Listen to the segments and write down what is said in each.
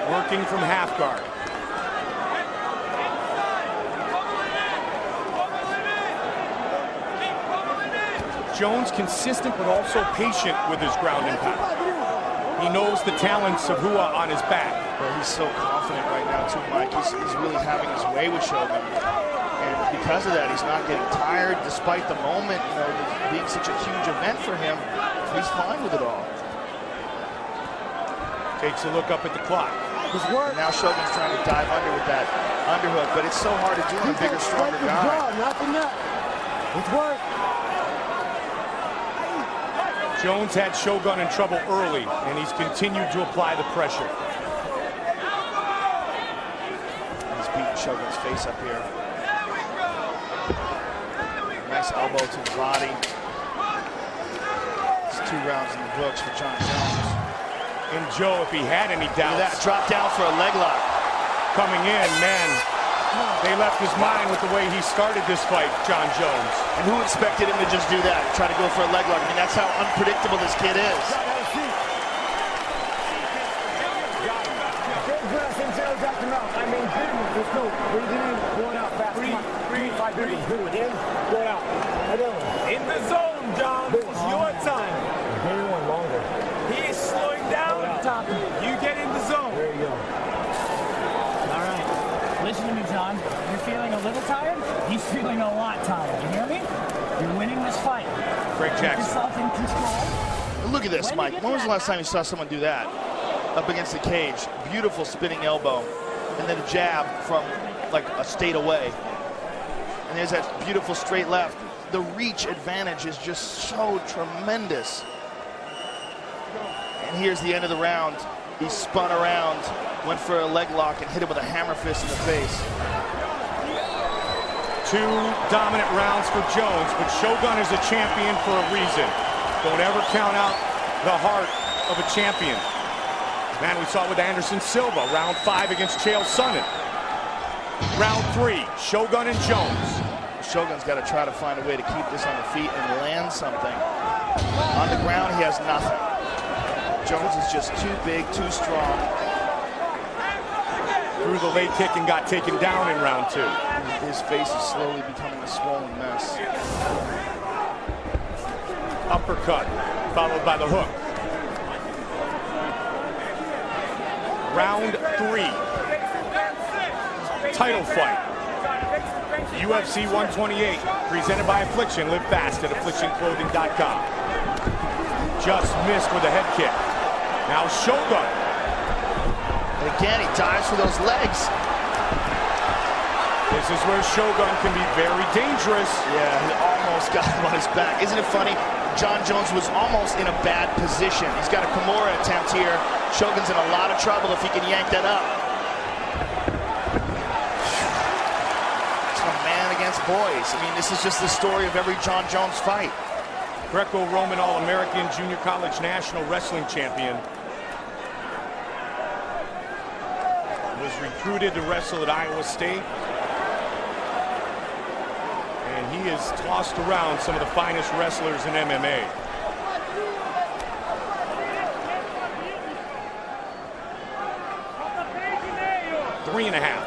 working from half guard. Jones consistent but also patient with his ground and pound. He knows the talents of Hua on his back. Well, he's so confident right now too, Mike. He's really having his way with Shogun. And because of that, he's not getting tired despite the moment, you know, being such a huge event for him. He's fine with it all. Takes a look up at the clock. And now Shogun's trying to dive under with that underhook, but it's so hard to do on a bigger, stronger guy. It's work. Jones had Shogun in trouble early, and he's continued to apply the pressure. He's beating Shogun's face up here. Nice elbow to the body. It's 2 rounds in the books for Jon Jones. And Joe, if he had any doubts, that drop down for a leg lock. Coming in, man, they left his mind with the way he started this fight, Jon Jones. And who expected him to just do that, try to go for a leg lock? I mean, that's how unpredictable this kid is. I mean, there's no breathing in, going out fast. Breathe, 5 minutes, going in, going out. In the zone, Jon. It's your time. Anyone longer. He is slowing down. You get in the zone. There you go. All right. Listen to me, Jon. You're feeling a little tired? He's feeling a lot tired. You hear me? You're winning this fight. Greg Jackson. Keep yourself in control. Look at this, Mike. When was the last time you saw someone do that? Up against the cage. Beautiful spinning elbow. And then a jab from like a state away. And there's that beautiful straight left. The reach advantage is just so tremendous. And here's the end of the round. He spun around, went for a leg lock, and hit him with a hammer fist in the face. 2 dominant rounds for Jones, but Shogun is a champion for a reason. Don't ever count out the heart of a champion. Man, we saw it with Anderson Silva, round 5 against Chael Sonnen. Round 3, Shogun and Jones. Shogun's got to try to find a way to keep this on the feet and land something. On the ground, he has nothing. Jones is just too big, too strong. Threw the leg kick and got taken down in round 2. His face is slowly becoming a swollen mess. Uppercut, followed by the hook. Round 3. Title fight. UFC 128, presented by Affliction. Live fast at afflictionclothing.com. Just missed with a head kick. Now Shogun. And again, he dives for those legs. This is where Shogun can be very dangerous. Yeah, he almost got him on his back. Isn't it funny? Jon Jones was almost in a bad position. He's got a Kimura attempt here. Shogun's in a lot of trouble if he can yank that up. It's a man against boys. I mean, this is just the story of every Jon Jones fight. Greco-Roman All-American Junior College National Wrestling Champion. Was recruited to wrestle at Iowa State. And he has tossed around some of the finest wrestlers in MMA. Three and a half.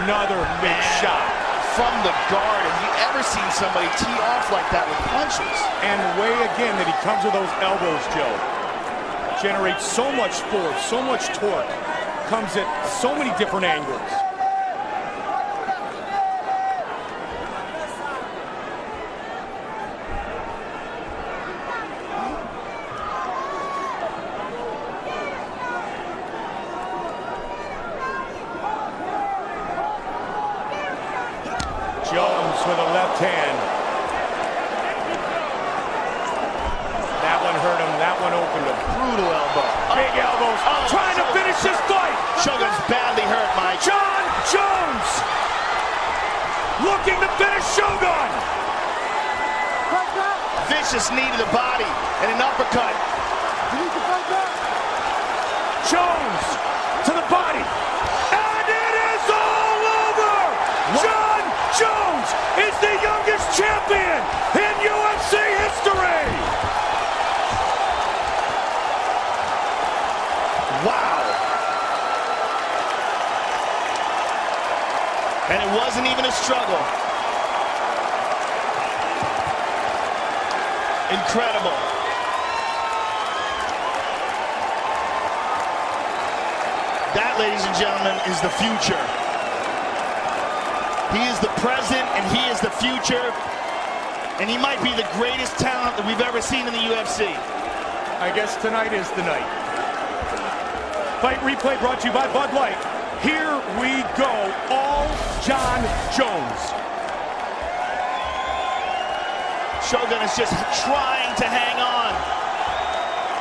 Another big shot. From the guard. Have you ever seen somebody tee off like that with punches? And the way, again, that he comes with those elbows, Joe, generates so much force, so much torque, comes at so many different angles. Jones with a left hand. That one hurt him. That one opened him. Brutal elbow. Big elbows. Trying to finish this fight. Shogun's badly hurt, Mike. Jon Jones looking to finish Shogun. Vicious knee to the body and an uppercut. Jones to the body. And it is all over. Jon Jones is the youngest champion in UFC wasn't even a struggle. Incredible. That, ladies and gentlemen, is the future. He is the present and he is the future. And he might be the greatest talent that we've ever seen in the UFC. I guess tonight is the night. Fight replay brought to you by Bud Light. Here we go, all Jon Jones. Shogun is just trying to hang on.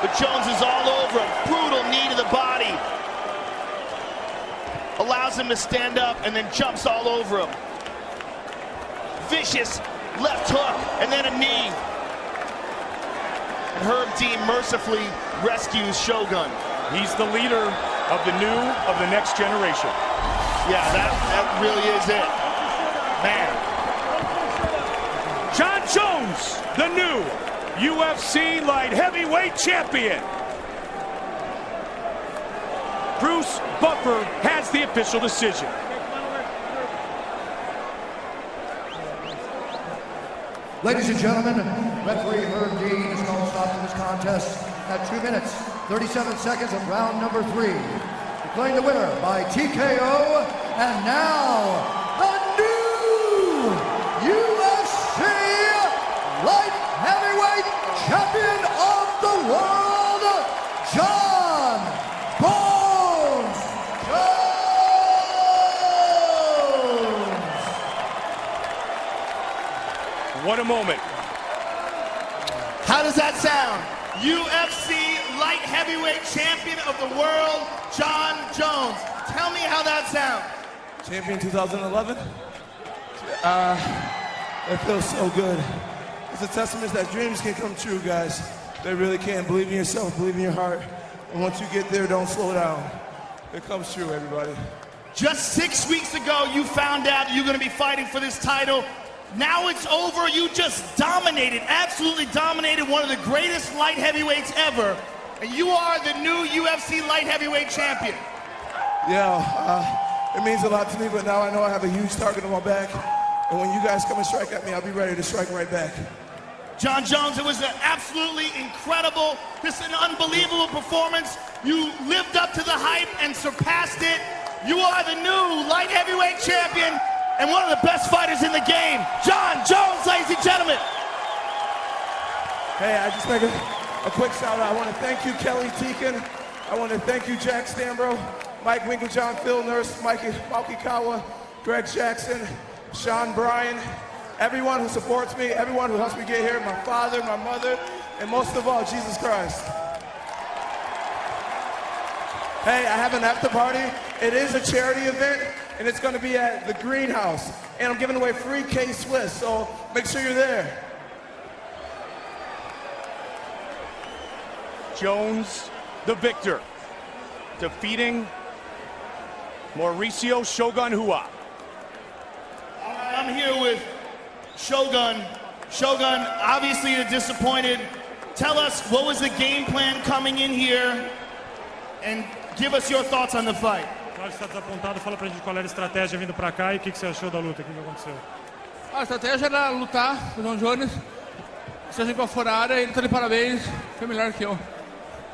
But Jones is all over him. Brutal knee to the body. Allows him to stand up and then jumps all over him. Vicious left hook and then a knee. And Herb Dean mercifully rescues Shogun. He's the leader of the next generation. Yeah, that really is it. Man. Jon Jones, the new UFC light heavyweight champion. Bruce Buffer has the official decision. Ladies and gentlemen, referee Herb Dean is going to stop this contest at 2 minutes, 37 seconds of round number 3. Declaring the winner by TKO, and now, the new UFC light heavyweight champion of the world, Jon Bones Jones! What a moment. How does that sound? UFC light heavyweight champion of the world, Jon Jones. Tell me how that sounds. Champion 2011. It feels so good. It's a testament that dreams can come true, guys. They really can. Believe in yourself, believe in your heart. And once you get there, don't slow down. It comes true, everybody. Just 6 weeks ago, you found out you're going to be fighting for this title. Now it's over. You just dominated, absolutely dominated one of the greatest light heavyweights ever. And you are the new UFC light heavyweight champion. Yeah, it means a lot to me, but now I know I have a huge target on my back. And when you guys come and strike at me, I'll be ready to strike right back. Jon Jones, it was an absolutely incredible, just an unbelievable performance. You lived up to the hype and surpassed it. You are the new light heavyweight champion and one of the best fighters in the game. Jon Jones, ladies and gentlemen. Hey, I just make a quick shout out. I want to thank you, Kelly Teakin. I want to thank you, Jack Stambro, Mike Winklejohn, Phil Nurse, Malky Kawa, Greg Jackson, Sean Bryan, everyone who supports me, everyone who helps me get here, my father, my mother, and most of all, Jesus Christ. Hey, I have an after party. It is a charity event, and it's going to be at the Greenhouse. And I'm giving away free K-Swiss, so make sure you're there. Jones, the victor, defeating Mauricio Shogun Rua. I'm here with Shogun. Shogun, obviously you're disappointed. Tell us, what was the game plan coming in here? And give us your thoughts on the fight. Claro, está desapontado. Fala pra gente qual era a estratégia vindo pra cá e o que você achou da luta, o que aconteceu. A estratégia era lutar com o Jon Jones. Seja em qual for a área, ele tá de parabéns, foi melhor que eu.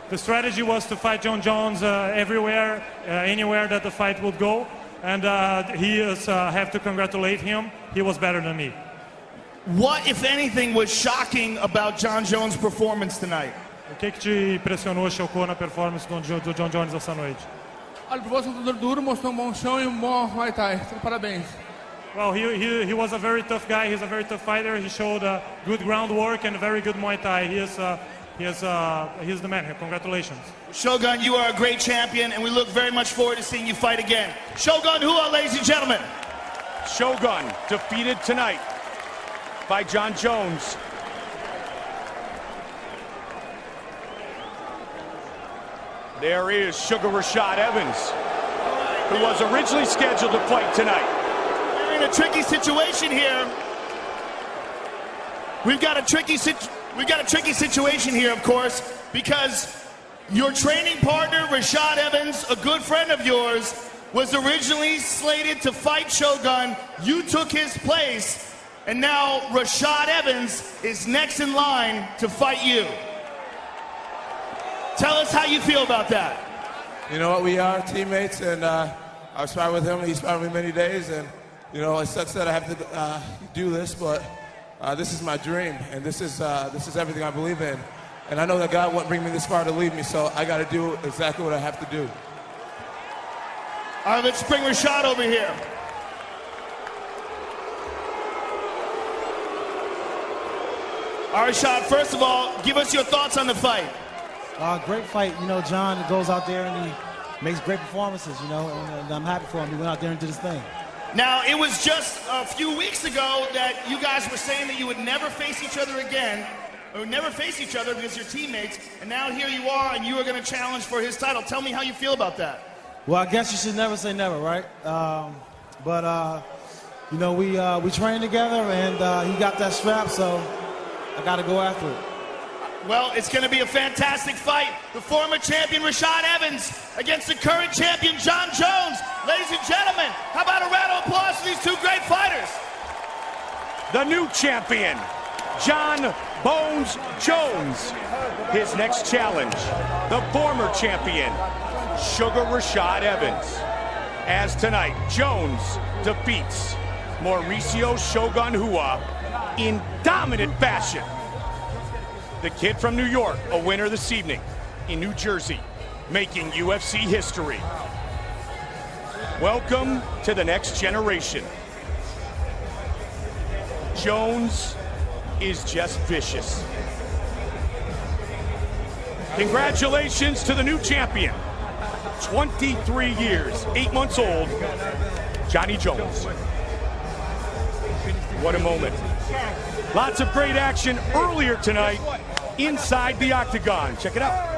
The strategy was to fight Jon Jones everywhere, anywhere that the fight would go, and he is have to congratulate him. He was better than me. What, if anything, was shocking about Jon Jones' performance tonight? O que te impressionou, chocou na performance do Jon Jones essa noite? Ele provou ser um lutador duro, mostrou um bom chão e um bom Muay Thai. Parabéns. Well, he was a very tough guy. He's a very tough fighter. He showed good groundwork and very good Muay Thai. He's the man. Congratulations. Shogun, you are a great champion, and we look very much forward to seeing you fight again. Shogun Rua, ladies and gentlemen. Shogun defeated tonight by Jon Jones. There is Sugar Rashad Evans, who was originally scheduled to fight tonight. We're in a tricky situation here. We've got a tricky situation here, of course, because your training partner, Rashad Evans, a good friend of yours, was originally slated to fight Shogun. You took his place, and now Rashad Evans is next in line to fight you. Tell us how you feel about that. You know what, we are teammates, and I've sparred with him, he's sparred with me many days, and you know, it sucks that I have to do this, but this is my dream, and this is everything I believe in. And I know that God won't bring me this far to leave me, so I got to do exactly what I have to do. All right, let's bring Rashad over here. All right, Rashad, first of all, give us your thoughts on the fight. Great fight. You know, John goes out there and he makes great performances, you know, and I'm happy for him. He went out there and did his thing. Now, it was just a few weeks ago that you guys were saying that you would never face each other again, or never face each other because you're teammates, and now here you are, and you are going to challenge for his title. Tell me how you feel about that. Well, I guess you should never say never, right? You know, we trained together, and he got that strap, so I got to go after it. Well, it's going to be a fantastic fight. The former champion Rashad Evans against the current champion John Jones. Ladies and gentlemen, how about a round of applause for these two great fighters? The new champion, John Bones Jones. His next challenge, the former champion, Sugar Rashad Evans. As tonight, Jones defeats Mauricio Shogun Rua in dominant fashion. The kid from New York, a winner this evening in New Jersey, making UFC history. Welcome to the next generation. Jones is just vicious. Congratulations to the new champion. 23 years, 8 months old, Johnny Jones. What a moment. Lots of great action earlier tonight inside the octagon. Check it out.